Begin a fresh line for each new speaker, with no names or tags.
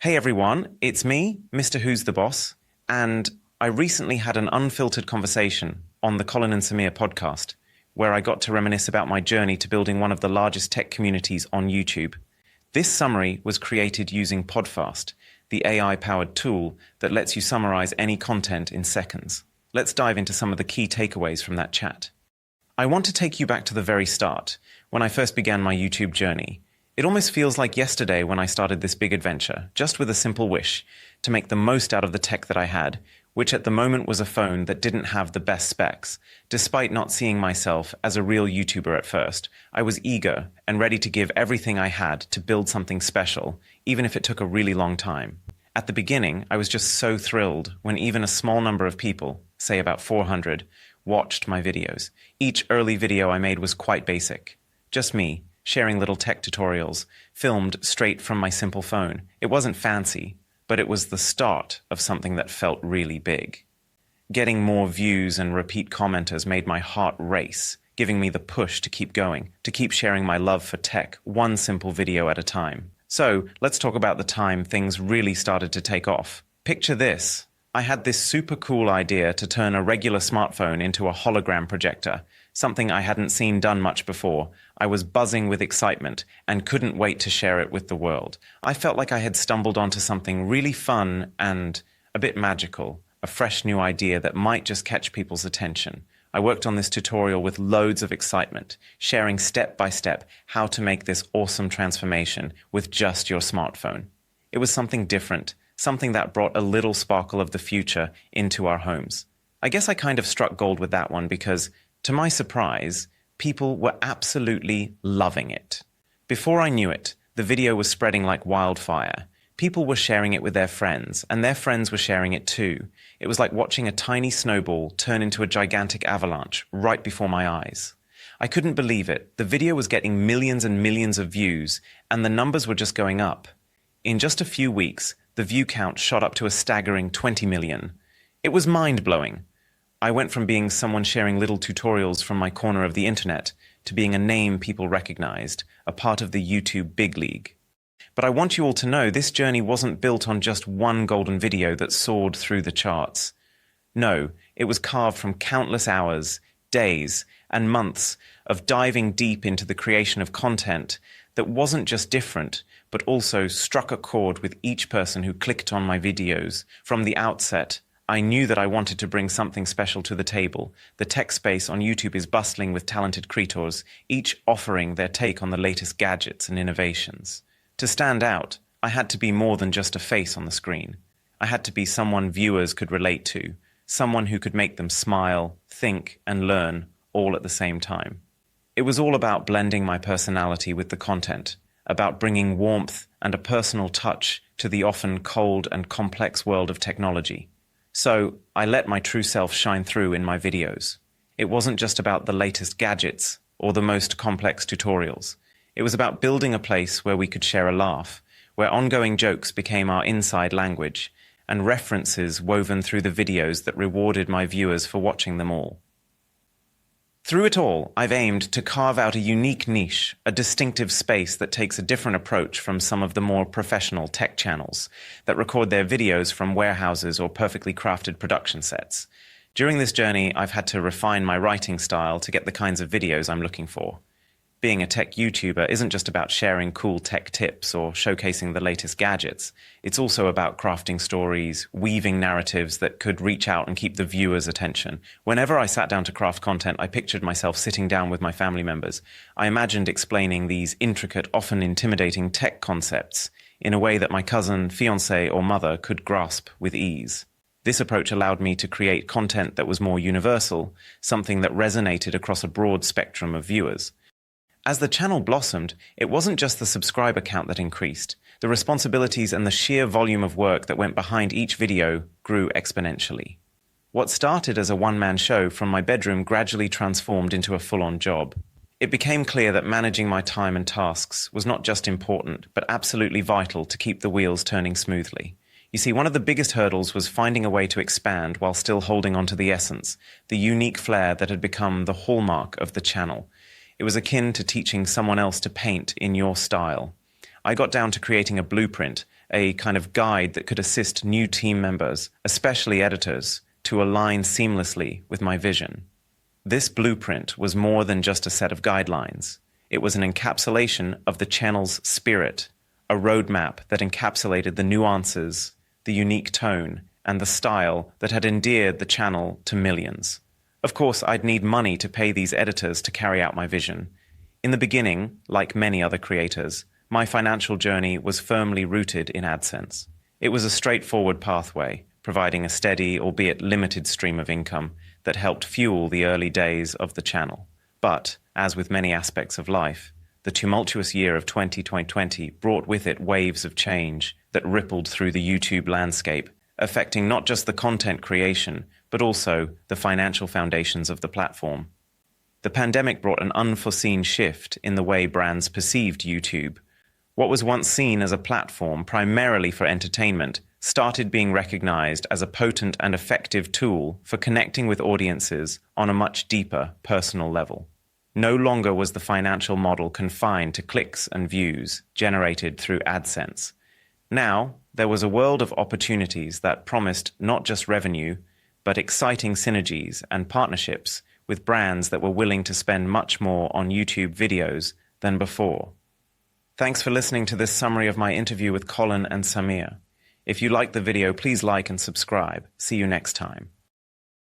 Hey everyone, it's me, Mr. Who's the Boss, and I recently had an unfiltered conversation on the Colin and Samir podcast, where I got to reminisce about my journey to building one of the largest tech communities on YouTube. This summary was created using PodFast, the AI-powered tool that lets you summarize any content in seconds. Let's dive into some of the key takeaways from that chat. I want to take you back to the very start, when I first began my YouTube journey. It almost feels like yesterday when I started this big adventure, just with a simple wish to make the most out of the tech that I had, which at the moment was a phone that didn't have the best specs. Despite not seeing myself as a real YouTuber at first, I was eager and ready to give everything I had to build something special, even if it took a really long time. At the beginning, I was just so thrilled when even a small number of people, say about 400, watched my videos. Each early video I made was quite basic. Just me, sharing little tech tutorials, filmed straight from my simple phone. It wasn't fancy, but it was the start of something that felt really big. Getting more views and repeat commenters made my heart race, giving me the push to keep going, to keep sharing my love for tech, one simple video at a time. So let's talk about the time things really started to take off. Picture this. I had this super cool idea to turn a regular smartphone into a hologram projector, something I hadn't seen done much before. I was buzzing with excitement and couldn't wait to share it with the world. I felt like I had stumbled onto something really fun and a bit magical, a fresh new idea that might just catch people's attention. I worked on this tutorial with loads of excitement, sharing step by step how to make this awesome transformation with just your smartphone. It was something different, something that brought a little sparkle of the future into our homes. I guess I kind of struck gold with that one because, to my surprise, people were absolutely loving it. Before I knew it, the video was spreading like wildfire. People were sharing it with their friends, and their friends were sharing it too. It was like watching a tiny snowball turn into a gigantic avalanche right before my eyes. I couldn't believe it. The video was getting millions and millions of views, and the numbers were just going up. In just a few weeks, the view count shot up to a staggering 20 million. It was mind-blowing. I went from being someone sharing little tutorials from my corner of the internet to being a name people recognized, a part of the YouTube big league. But I want you all to know this journey wasn't built on just one golden video that soared through the charts. No, it was carved from countless hours, days, and months of diving deep into the creation of content that wasn't just different, but also struck a chord with each person who clicked on my videos. From the outset, I knew that I wanted to bring something special to the table. The tech space on YouTube is bustling with talented creators, each offering their take on the latest gadgets and innovations. To stand out, I had to be more than just a face on the screen. I had to be someone viewers could relate to, someone who could make them smile, think, and learn all at the same time. It was all about blending my personality with the content, about bringing warmth and a personal touch to the often cold and complex world of technology. So I let my true self shine through in my videos. It wasn't just about the latest gadgets or the most complex tutorials. It was about building a place where we could share a laugh, where ongoing jokes became our inside language, and references woven through the videos that rewarded my viewers for watching them all. Through it all, I've aimed to carve out a unique niche, a distinctive space that takes a different approach from some of the more professional tech channels that record their videos from warehouses or perfectly crafted production sets. During this journey, I've had to refine my writing style to get the kinds of videos I'm looking for. Being a tech YouTuber isn't just about sharing cool tech tips or showcasing the latest gadgets. It's also about crafting stories, weaving narratives that could reach out and keep the viewer's attention. Whenever I sat down to craft content, I pictured myself sitting down with my family members. I imagined explaining these intricate, often intimidating tech concepts in a way that my cousin, fiancé, or mother could grasp with ease. This approach allowed me to create content that was more universal, something that resonated across a broad spectrum of viewers. As the channel blossomed, it wasn't just the subscriber count that increased. The responsibilities and the sheer volume of work that went behind each video grew exponentially. What started as a one-man show from my bedroom gradually transformed into a full-on job. It became clear that managing my time and tasks was not just important, but absolutely vital to keep the wheels turning smoothly. You see, one of the biggest hurdles was finding a way to expand while still holding on to the essence, the unique flair that had become the hallmark of the channel. It was akin to teaching someone else to paint in your style. I got down to creating a blueprint, a kind of guide that could assist new team members, especially editors, to align seamlessly with my vision. This blueprint was more than just a set of guidelines. It was an encapsulation of the channel's spirit, a roadmap that encapsulated the nuances, the unique tone, and the style that had endeared the channel to millions. Of course, I'd need money to pay these editors to carry out my vision. In the beginning, like many other creators, my financial journey was firmly rooted in AdSense. It was a straightforward pathway, providing a steady, albeit limited stream of income that helped fuel the early days of the channel. But, as with many aspects of life, the tumultuous year of 2020 brought with it waves of change that rippled through the YouTube landscape, affecting not just the content creation, but also the financial foundations of the platform. The pandemic brought an unforeseen shift in the way brands perceived YouTube. What was once seen as a platform primarily for entertainment started being recognized as a potent and effective tool for connecting with audiences on a much deeper personal level. No longer was the financial model confined to clicks and views generated through AdSense. Now, there was a world of opportunities that promised not just revenue, but exciting synergies and partnerships with brands that were willing to spend much more on YouTube videos than before. Thanks for listening to this summary of my interview with Colin and Samir. If you liked the video, please like and subscribe. See you next time.